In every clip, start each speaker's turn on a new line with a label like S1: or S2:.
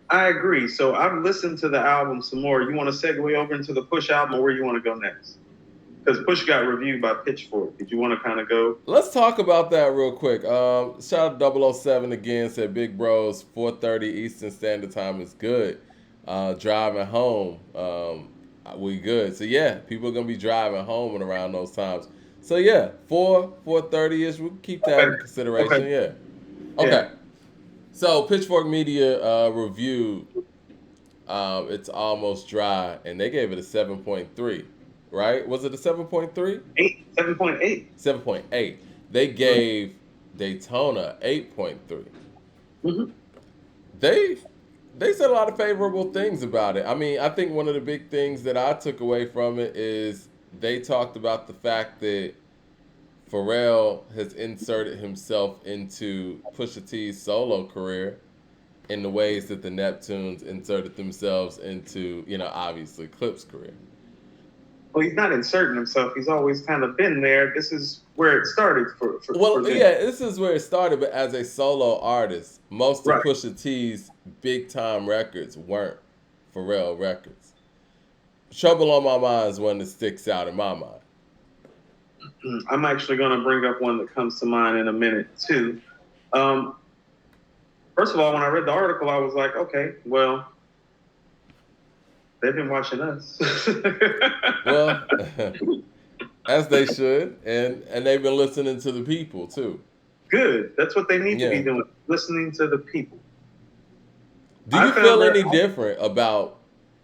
S1: I agree. So I've listened to the album some more. You want to segue over into the Push album, or where you want to go next? Because Push got reviewed by Pitchfork. Did you want to kind of go?
S2: Let's talk about that real quick. Shout out 007 again. Said Big Bros 4:30 Eastern Standard Time is good. Driving home, we good. So yeah, people are gonna be driving home and around those times. So yeah, 4:30 ish. We will keep that
S1: Okay.
S2: in
S1: Okay.
S2: consideration. Yeah.
S1: Yeah.
S2: Okay. So Pitchfork Media reviewed It's Almost Dry, and they gave it a 7.3. Right? Was it a 7.3?
S1: 7.8.
S2: 7.8. They gave Daytona 8.3.
S1: Mm-hmm.
S2: They they said a lot of favorable things about it. I mean, I think one of the big things that I took away from it is they talked about the fact that Pharrell has inserted himself into Pusha T's solo career in the ways that the Neptunes inserted themselves into, obviously Clip's career.
S1: Well, he's not inserting himself. He's always kind of been there. This is where it started for
S2: Well,
S1: them.
S2: yeah, this is where it started, but as a solo artist, most of
S1: Right.
S2: Pusha T's big time records weren't Pharrell records. Trouble on My Mind is one that sticks out in my mind.
S1: I'm actually going to bring up one that comes to mind in a minute, too. Um, First of all, when I read the article, I was like, okay, well, they've been watching us.
S2: Well, as they should, and they've been listening to the people too.
S1: Good. That's what they need to be
S2: Yeah.
S1: doing, listening to the people.
S2: Do
S1: I
S2: you
S1: found
S2: feel
S1: that
S2: any different about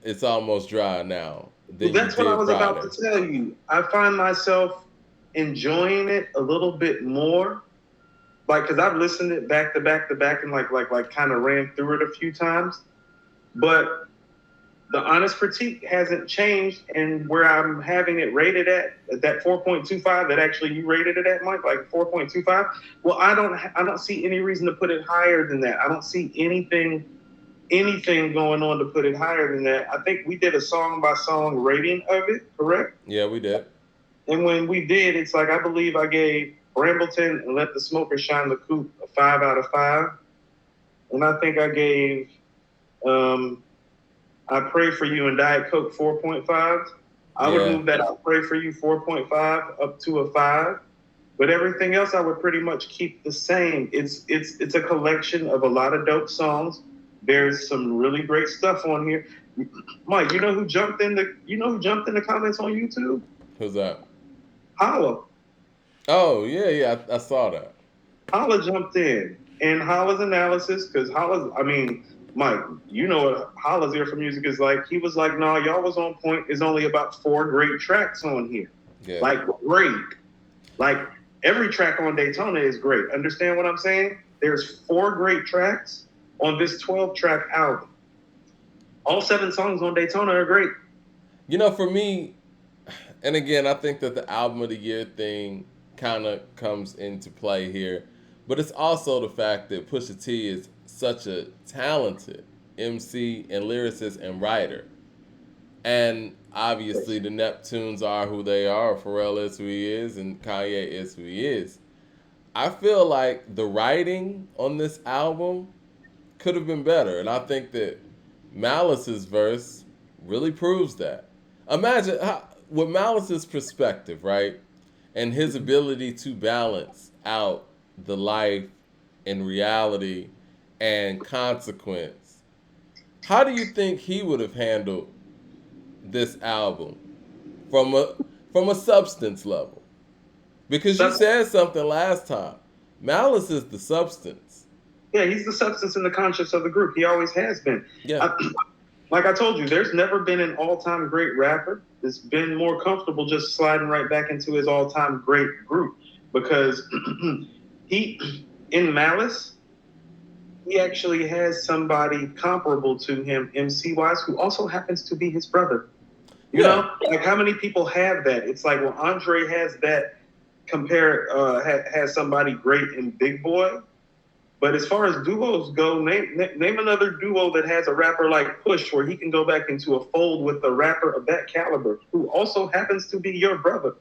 S2: It's Almost Dry now than you
S1: that's what I
S2: did
S1: was about
S2: prior?
S1: to tell you. I find myself enjoying it a little bit more, like because I've listened it back to back to back and like kind of ran through it a few times. But the honest critique hasn't changed, and where I'm having it rated at that 4.25 that actually you rated it at, Mike, like 4.25. Well, I don't see any reason to put it higher than that. I don't see anything going on to put it higher than that. I think we did a song by song rating of it, correct?
S2: Yeah, we did.
S1: And when we did, it's like I believe I gave Brambleton and Let the Smoker Shine the Coop a 5 out of 5, and I think I gave um, I Pray for You and Diet Coke 4.5. I would
S2: Yeah.
S1: move that I Pray for You 4.5 up to a 5. But everything else I would pretty much keep the same. It's a collection of a lot of dope songs. There's some really great stuff on here. Mike, you know who jumped in the comments on YouTube?
S2: Who's that?
S1: Holla.
S2: Oh, yeah, yeah, I saw that.
S1: Holla jumped in. And Holla's analysis, because I mean, Mike, you know what Holla's ear for music is like. He was like, nah, y'all was on point. There's only about 4 great tracks on here.
S2: Yeah.
S1: Like, great. Like, every track on Daytona is great. Understand what I'm saying? There's 4 great tracks on this 12-track album. All 7 songs on Daytona are great.
S2: For me, and again, I think that the album of the year thing kind of comes into play here, but it's also the fact that Pusha T is such a talented MC and lyricist and writer. And obviously, the Neptunes are who they are. Pharrell is who he is, and Kanye is who he is. I feel like the writing on this album could have been better, and I think that Malice's verse really proves that. Imagine with Malice's perspective, right, and his ability to balance out the life and reality and consequence. How do you think he would have handled this album from a substance level? Because you
S1: Sub-
S2: said something last time. Malice is the substance.
S1: yeah, he's the substance and the conscience of the group. He always has been.
S2: Yeah.
S1: I, like I told you, there's never been an all-time great rapper that's been more comfortable just sliding right back into his all-time great group because he, in Malice, he actually has somebody comparable to him, MC wise, who also happens to be his brother. You
S2: Yeah.
S1: know, like how many people have that? It's like, well, Andre has that. Has somebody great in Big Boy, but as far as duos go, name another duo that has a rapper like Push, where he can go back into a fold with a rapper of that caliber, who also happens to be your brother.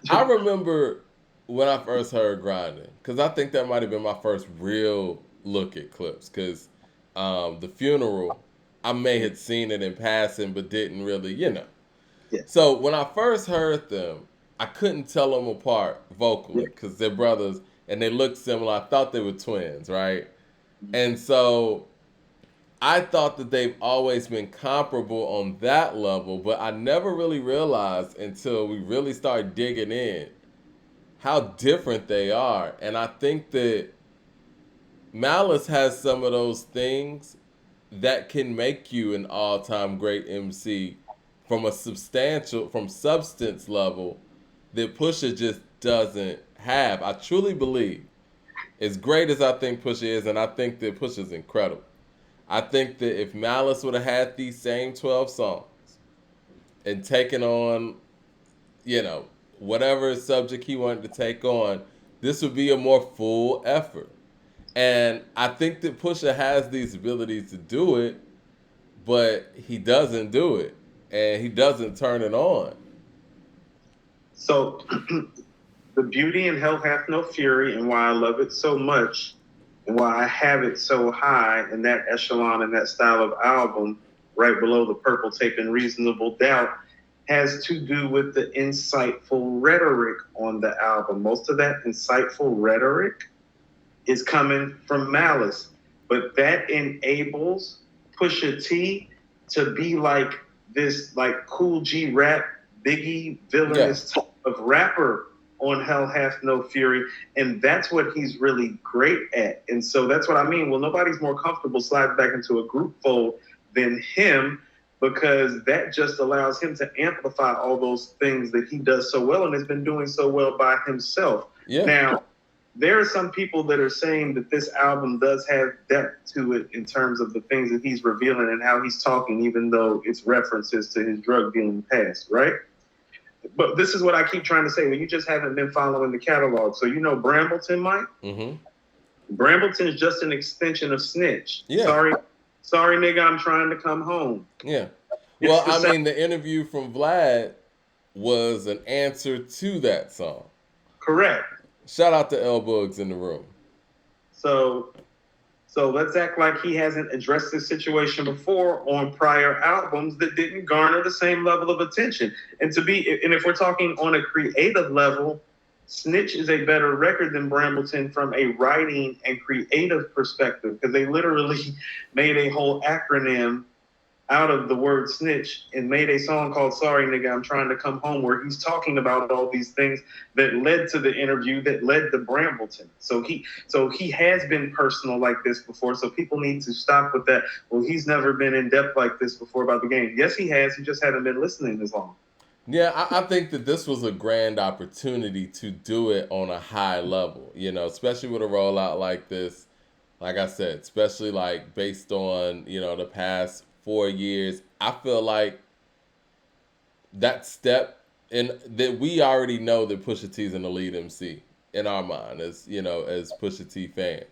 S2: I remember when I first heard Grinding, because I think that might have been my first real look at Clips, because the funeral, I may have seen it in passing, but didn't really,
S1: Yeah.
S2: So when I first heard them, I couldn't tell them apart vocally
S1: Yeah.
S2: because they're brothers and they looked similar. I thought they were twins, right? And so I thought that they've always been comparable on that level, but I never really realized until we really started digging in how different they are. And I think that Malice has some of those things that can make you an all-time great MC from substance level that Pusha just doesn't have. I truly believe, as great as I think Pusha is, and I think that Pusha's incredible, I think that if Malice would have had these same 12 songs and taken on, whatever subject he wanted to take on, this would be a more full effort. And I think that Pusha has these abilities to do it, but he doesn't do it. And he doesn't turn it on.
S1: So the beauty in Hell Hath No Fury and why I love it so much and why I have it so high in that echelon and that style of album right below the Purple Tape and Reasonable Doubt has to do with the insightful rhetoric on the album. Most of that insightful rhetoric is coming from Malice, but that enables Pusha T to be like this like Cool G rap, Biggie villainous type of rapper on Hell Hath No Fury, and that's what he's really great at. And so that's what I mean. Well, nobody's more comfortable sliding back into a group fold than him, because that just allows him to amplify all those things that he does so well and has been doing so well by himself.
S2: Yeah.
S1: Now, there are some people that are saying that this album does have depth to it in terms of the things that he's revealing and how he's talking, even though it's references to his drug dealing past, right? But this is what I keep trying to say. Well, you just haven't been following the catalog. So you know Brambleton, Mike?
S2: Mm-hmm.
S1: Brambleton is just an extension of Snitch.
S2: Yeah.
S1: Sorry, nigga, I'm trying to come home.
S2: Yeah. Well, I mean, the interview from Vlad was an answer to that song.
S1: Correct.
S2: Shout out to L Bugs in the room.
S1: So let's act like he hasn't addressed this situation before on prior albums that didn't garner the same level of attention. And if we're talking on a creative level, Snitch is a better record than Brambleton from a writing and creative perspective, because they literally made a whole acronym out of the word snitch and made a song called Sorry Nigga, I'm Trying to Come Home, where he's talking about all these things that led to the interview that led to Brambleton. So he has been personal like this before. So people need to stop with that. Well, he's never been in depth like this before about the game. Yes, he has. He just hasn't been listening as long.
S2: Yeah, I think that this was a grand opportunity to do it on a high level, especially with a rollout like this. Like I said, especially like based on, the past 4 years, I feel like that step in that we already know that Pusha T is an elite MC in our mind as Pusha T fans.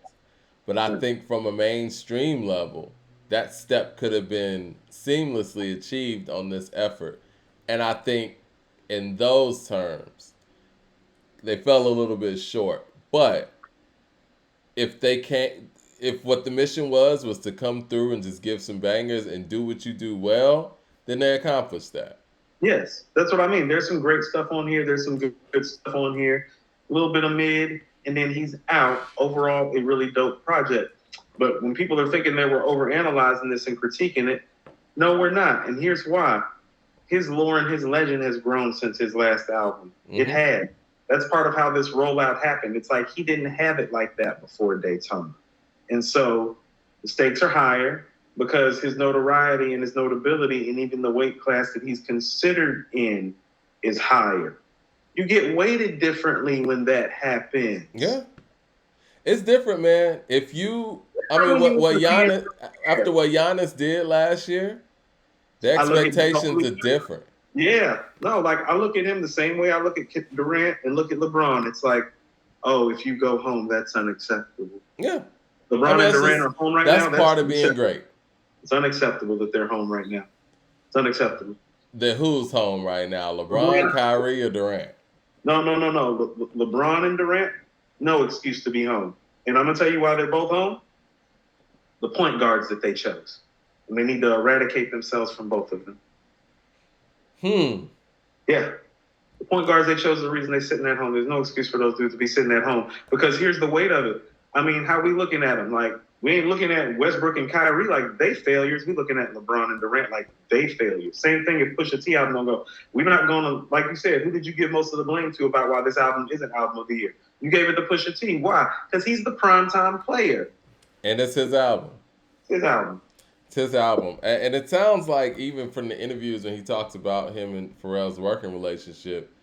S2: But I think from a mainstream level, that step could have been seamlessly achieved on this effort. And I think in those terms, they fell a little bit short. But if what the mission was to come through and just give some bangers and do what you do well, then they accomplished that.
S1: Yes, that's what I mean. There's some great stuff on here. There's some good stuff on here. A little bit of mid, and then he's out. Overall, a really dope project. But when people are thinking that we're overanalyzing this and critiquing it, no, we're not. And here's why. His lore and his legend has grown since his last album. Mm-hmm. It had. That's part of how this rollout happened. It's like he didn't have it like that before Daytona. And so the stakes are higher because his notoriety and his notability and even the weight class that he's considered in is higher. You get weighted differently when that happens.
S2: Yeah. It's different, man. What Giannis did last year, the expectations are different.
S1: Yeah. No, like I look at him the same way I look at Durant and look at LeBron. It's like, oh, if you go home, that's unacceptable.
S2: Yeah.
S1: LeBron and Durant are home right now.
S2: That's part of being great.
S1: It's unacceptable that they're home right now. It's unacceptable.
S2: Who's home right now? LeBron, Kyrie, or Durant?
S1: No. LeBron and Durant, no excuse to be home. And I'm going to tell you why they're both home. the point guards that they chose. And they need to eradicate themselves from both of them. Yeah. The point guards they chose is the reason they're sitting at home. There's no excuse for those dudes to be sitting at home. Because here's the weight of it. I mean, how we looking at them? Like, we ain't looking at Westbrook and Kyrie like they failures. We looking at LeBron and Durant like they failures. Same thing if Pusha T album don't go. We're not going to, like you said, who did you give most of the blame to about why this album isn't album of the year? You gave it to Pusha T. Why? Because he's the primetime player.
S2: And it's his album.
S1: His album.
S2: It's his album. And it sounds like even from the interviews when he talks about him and Pharrell's working relationship,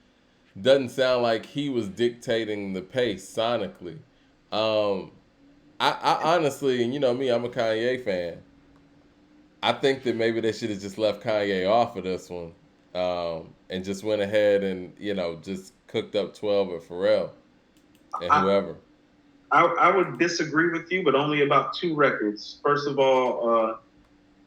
S2: doesn't sound like he was dictating the pace sonically. I honestly, and you know me, I'm a Kanye fan. I think that maybe they should have just left Kanye off of this one, and just went ahead and just cooked up 12 with Pharrell and whoever.
S1: I would disagree with you, but only about 2 records. First of all,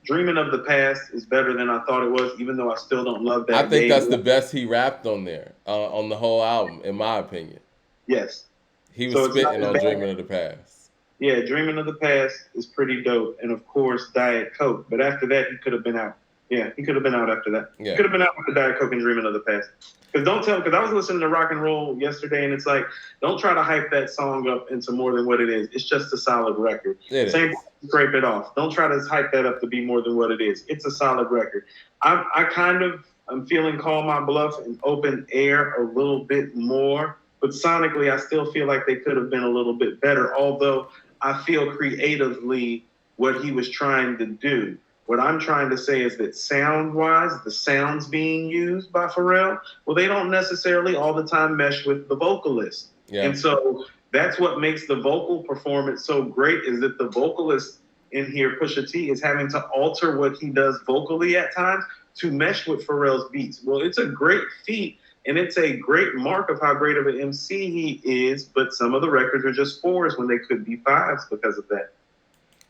S1: Dreaming of the Past is better than I thought it was, even though I still don't love that.
S2: I think that's the best he rapped on there, on the whole album, in my opinion.
S1: Yes.
S2: He was spitting on Dreaming of the Past.
S1: Yeah, Dreaming of the Past is pretty dope. And, of course, Diet Coke. But after that, he could have been out. Yeah, he could have been out after that. Yeah. He could have been out with the Diet Coke and Dreaming of the Past. Because I was listening to Rock and Roll yesterday, and it's like, don't try to hype that song up into more than what it is. It's just a solid record. Same, scrape it off. Don't try to hype that up to be more than what it is. It's a solid record. I'm feeling Call My Bluff and Open Air a little bit more, but sonically, I still feel like they could have been a little bit better, although I feel creatively what he was trying to do. What I'm trying to say is that sound-wise, the sounds being used by Pharrell, well, they don't necessarily all the time mesh with the vocalist. Yeah. And so that's what makes the vocal performance so great, is that the vocalist in here, Pusha T, is having to alter what he does vocally at times to mesh with Pharrell's beats. Well, it's a great feat, and it's a great mark of how great of an MC he is, but some of the records are just 4s when they could be 5s because of that.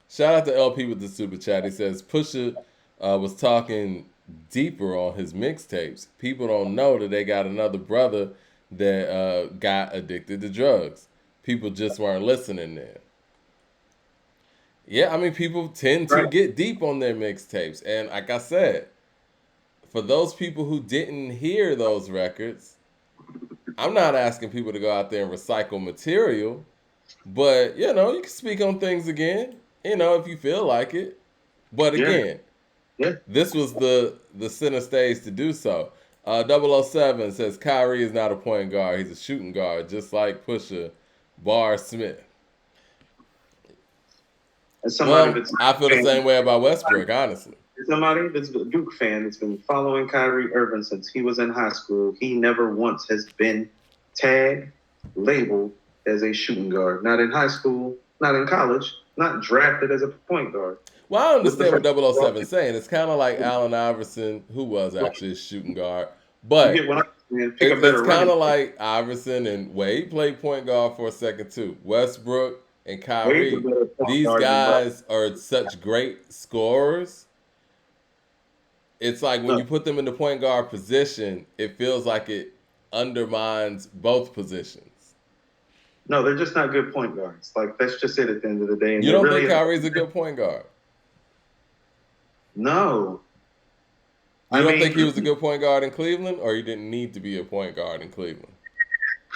S2: Shout out to LP with the super chat. He says Pusha was talking deeper on his mixtapes. People don't know that they got another brother that got addicted to drugs. People just weren't listening there. Yeah, I mean, people tend to get deep on their mixtapes. And like I said, for those people who didn't hear those records, I'm not asking people to go out there and recycle material. But, you can speak on things again. If you feel like it. But again, this was the center stage to do so. 007 says Kyrie is not a point guard. He's a shooting guard, just like Pusha Bar Smith. I feel the same way about Westbrook, honestly.
S1: Somebody that's a Duke fan that's been following Kyrie Irving since he was in high school, he never once has been tagged, labeled as a shooting guard. Not in high school, not in college. Not drafted as a point guard.
S2: Well, I understand what 007 is saying. It's kind of like Allen Iverson, who was actually a shooting guard. But it's kind of like Iverson and Wade played point guard for a second, too. Westbrook and Kyrie, these guys are such great scorers. It's like when you put them in the point guard position, it feels like it undermines both positions.
S1: No, they're just not good point guards. Like, that's just it at the end of the day. And
S2: you don't think Kyrie's a good point guard?
S1: No.
S2: You don't think he was a good point guard in Cleveland, or he didn't need to be a point guard in Cleveland?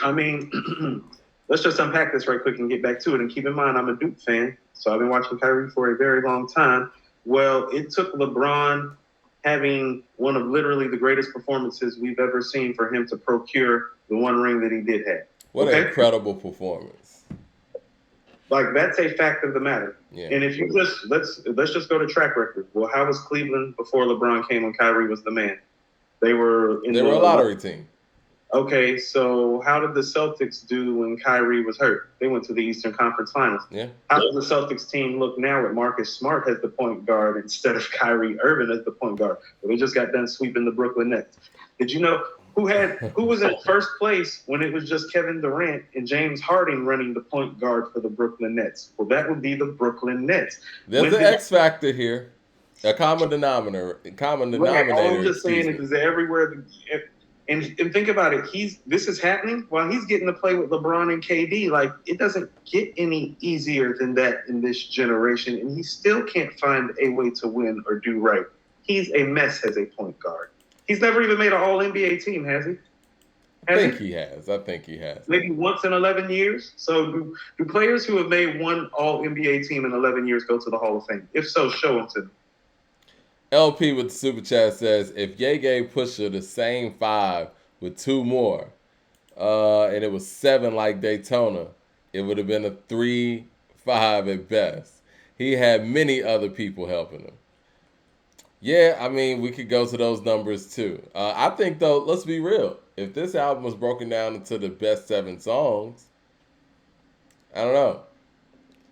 S1: I mean, let's just unpack this right quick and get back to it. And keep in mind, I'm a Duke fan, so I've been watching Kyrie for a very long time. Well, it took LeBron having one of literally the greatest performances we've ever seen for him to procure the one ring that he did have.
S2: What an incredible performance.
S1: Like, that's a fact of the matter. Yeah. And if you let's just go to track record. Well, how was Cleveland before LeBron came when Kyrie was the man? They were a
S2: lottery team.
S1: Okay, so how did the Celtics do when Kyrie was hurt? They went to the Eastern Conference Finals. Yeah. How does the Celtics team look now with Marcus Smart as the point guard instead of Kyrie Irving as the point guard? Well, they just got done sweeping the Brooklyn Nets. Did you know who was in first place when it was just Kevin Durant and James Harden running the point guard for the Brooklyn Nets? Well, that would be the Brooklyn Nets.
S2: There's an X factor here, a common denominator.
S1: All I'm just saying is everywhere. And think about it, this is happening while he's getting to play with LeBron and KD. Like, it doesn't get any easier than that in this generation, and he still can't find a way to win or do right. He's a mess as a point guard. He's never even made an All NBA team, has he?
S2: I think he has. I think he has.
S1: Maybe once in 11 years. So do players who have made one All NBA team in 11 years go to the Hall of Fame? If so, show them to me.
S2: LP with the super chat says, if Ye gave Pusha the same 5 with 2 more, and it was 7 like Daytona, it would have been a 3-5 at best. He had many other people helping him. Yeah, I mean, we could go to those numbers too. I think, though, let's be real. If this album was broken down into the best 7 songs, I don't know.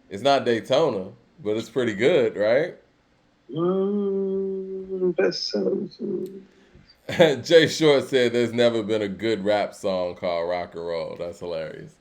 S2: It's not Daytona, but it's pretty good, right?
S1: Best sellers.
S2: Jay Short said there's never been a good rap song called Rock and Roll. That's hilarious.